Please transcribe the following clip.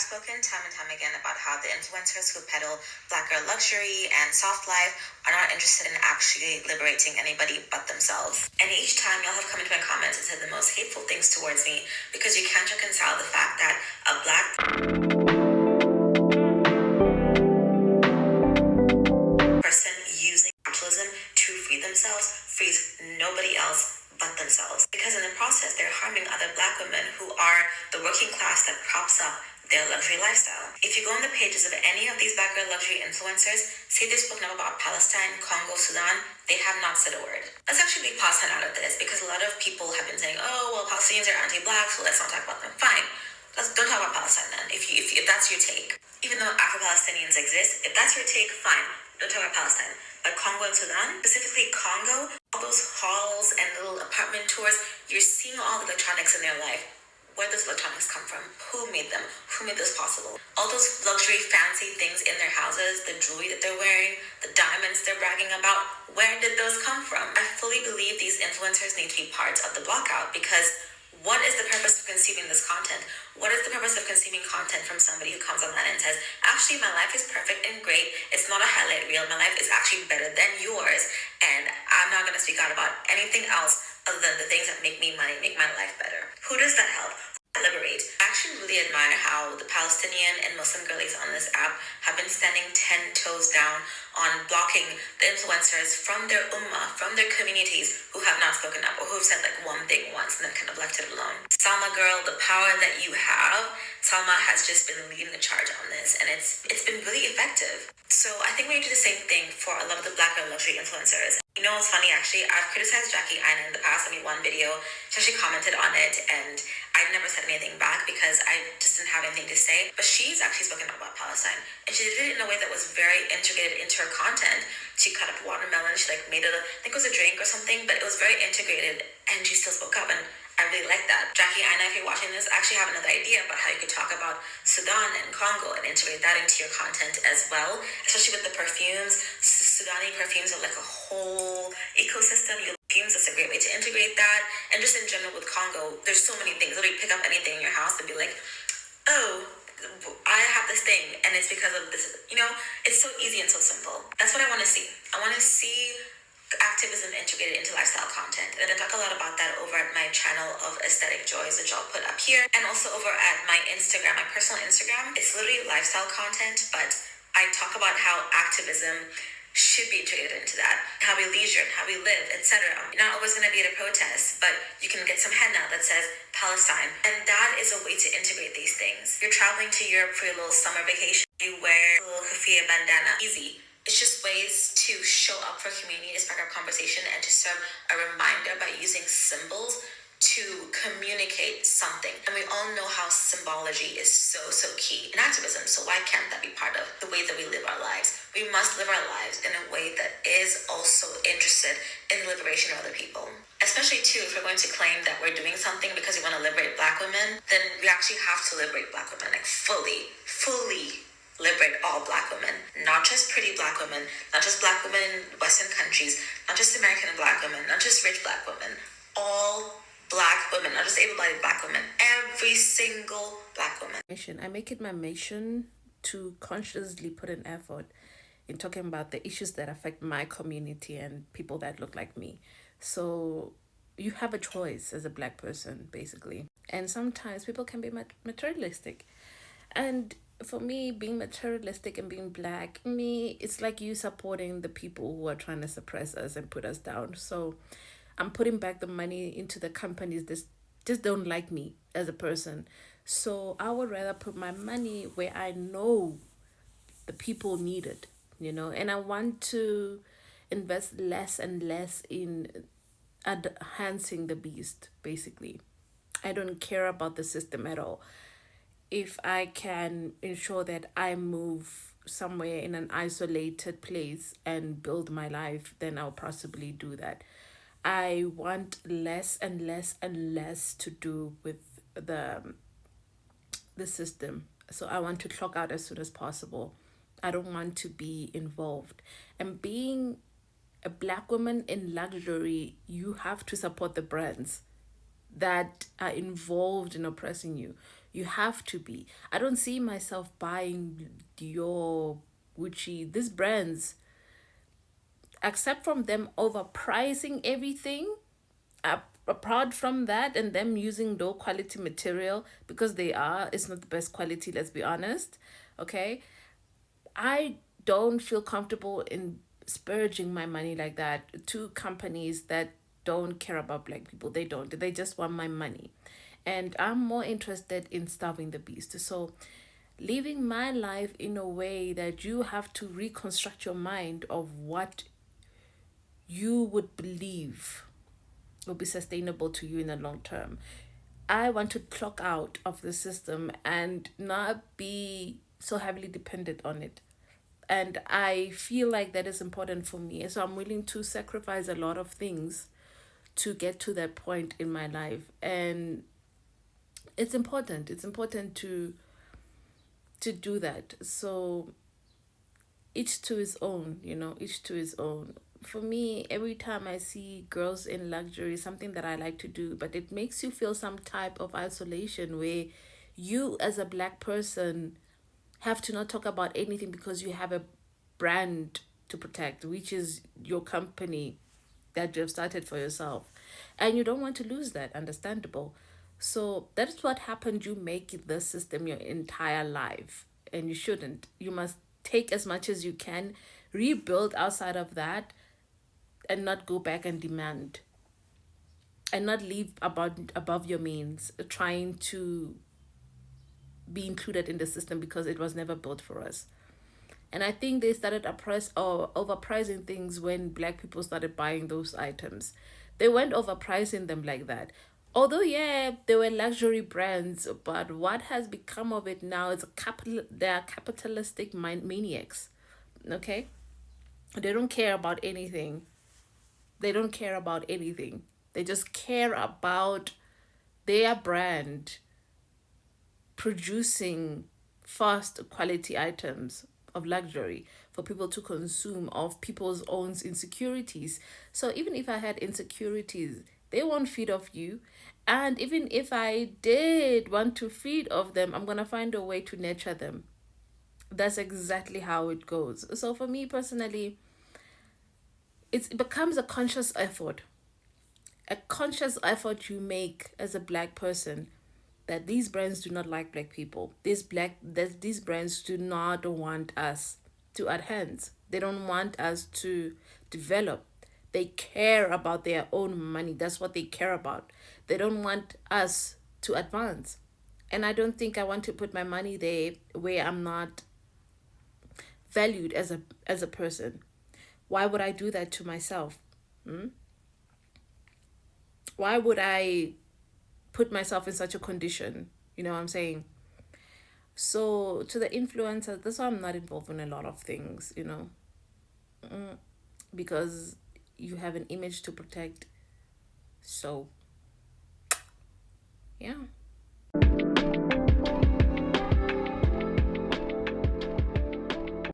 I've spoken time and time again about how the influencers who peddle black girl luxury and soft life are not interested in actually liberating anybody but themselves. And each time y'all have come into my comments and said the most hateful things towards me because you can't reconcile the fact that a black person using capitalism to free themselves frees nobody else but themselves. Because in the process, they're harming other black women who are the working class that props up their luxury lifestyle. If you go on the pages of any of these black girl luxury influencers, say they've spoken up about Palestine, Congo, Sudan, they have not said a word. Let's actually leave Palestine out of this because a lot of people have been saying, oh, well, Palestinians are anti-black, so let's not talk about them. Fine. Don't talk about Palestine then, if that's your take. Even though Afro-Palestinians exist, if that's your take, fine. Don't talk about Palestine. But Congo and Sudan, specifically Congo, all those halls and little apartment tours, you're seeing all the electronics in their life. Where does electronics come from? Who made them? Who made this possible? All those luxury fancy things in their houses, the jewelry that they're wearing, the diamonds they're bragging about, where did those come from? I fully believe these influencers need to be part of the blockout because what is the purpose of consuming this content? What is the purpose of consuming content from somebody who comes online and says, actually, my life is perfect and great. It's not a highlight reel. My life is actually better than yours. And I'm not going to speak out about anything else other than the things that make me money, make my life better. Who does that help? Liberate. I actually really admire how the Palestinian and Muslim girlies on this app have been standing 10 toes down on blocking the influencers from their ummah, from their communities who have not spoken up or who've said like one thing once and then kind of left it alone. Salma girl, the power that you have, Salma has just been leading the charge on this and it's been really effective. So I think we need to do the same thing for a lot of the black girl luxury influencers. You know what's funny actually? I've criticized Jackie Aina in the past. I made one video. She actually commented on it and I never said anything back because I just didn't have anything to say. But she's actually spoken up about Palestine. And she did it in a way that was very integrated into her content. She cut up watermelon. She like made it, I think it was a drink or something, but it was very integrated and she still spoke up. And I really like that. Jackie Aina, if you're watching this, I actually have another idea about how you could talk about Sudan and Congo and integrate that into your content as well, especially with the perfumes. Sudani perfumes are like a whole ecosystem. Perfumes, that's a great way to integrate that. And just in general with Congo, there's so many things. Literally pick up anything in your house and be like, oh, I have this thing and it's because of this. You know, it's so easy and so simple. That's what I want to see. I want to see activism integrated into lifestyle content. And I talk a lot about that over at my channel of Aesthetic Joys, which I'll put up here. And also over at my Instagram, my personal Instagram. It's literally lifestyle content, but I talk about how activism should be integrated into that. How we leisure, how we live, etc. You're not always going to be at a protest, but you can get some henna that says Palestine. And that is a way to integrate these things. You're traveling to Europe for your little summer vacation. You wear a little kufiyeh bandana. Easy. It's just ways to show up for community, to spark up conversation, and to serve a reminder by using symbols to communicate something. And we all know how symbology is so key in activism. So why can't that be part of the way that we live our lives? We must live our lives in a way that is also interested in the liberation of other people. Especially too, if we're going to claim that we're doing something because we want to liberate black women, then we actually have to liberate black women, like fully liberate all black women, not just pretty black women, not just black women in Western countries, not just American black women, not just rich black women, all black women, not just able-bodied black women, every single black woman. I make it my mission to consciously put an effort in talking about the issues that affect my community and people that look like me. So you have a choice as a black person, basically. And sometimes people can be materialistic. And for me, being materialistic and being black, it's like you supporting the people who are trying to suppress us and put us down. So I'm putting back the money into the companies that just don't like me as a person. So I would rather put my money where I know the people need it, and I want to invest less and less in enhancing the beast, basically. I don't care about the system at all. If I can ensure that I move somewhere in an isolated place and build my life, then I'll possibly do that. I want less and less and less to do with the system. So I want to clock out as soon as possible. I don't want to be involved. And being a black woman in luxury, you have to support the brands that are involved in oppressing you. You have to be. I don't see myself buying Dior, Gucci, these brands, except from them overpricing everything. Apart from that, and them using low quality material, because it's not the best quality, let's be honest. Okay, I don't feel comfortable in spurging my money like that to companies that don't care about black people. They just want my money. And I'm more interested in starving the beast. So living my life in a way that you have to reconstruct your mind of what you would believe will be sustainable to you in the long term. I want to clock out of the system and not be so heavily dependent on it. And I feel like that is important for me. So I'm willing to sacrifice a lot of things to get to that point in my life. And it's important. It's important to do that. So each to his own, each to his own. For me, every time I see girls in luxury, something that I like to do, but it makes you feel some type of isolation where you, as a black person, have to not talk about anything because you have a brand to protect, which is your company that you've started for yourself. And you don't want to lose that, understandable. So that's what happened. You make the system your entire life, and you shouldn't. You must take as much as you can, rebuild outside of that, and not go back and demand, and not live above your means, trying to be included in the system because it was never built for us. And I think they started oppress or overpricing things when black people started buying those items. They weren't overpricing them like that. Although yeah, they were luxury brands, but what has become of it now is they are capitalistic maniacs. Okay? They don't care about anything. They don't care about anything. They just care about their brand producing fast quality items of luxury for people to consume, of people's own insecurities. So even if I had insecurities, they won't feed off you. And even if I did want to feed off them, I'm gonna find a way to nurture them. That's exactly how it goes. So for me personally, it becomes a conscious effort. A conscious effort you make as a black person, that these brands do not like black people. These brands do not want us to advance. They don't want us to develop. They care about their own money. That's what they care about. They don't want us to advance. And I don't think I want to put my money there where I'm not valued as a person. Why would I do that to myself? Why would I put myself in such a condition? You know what I'm saying? So to the influencers, that's why I'm not involved in a lot of things, because you have an image to protect. So yeah.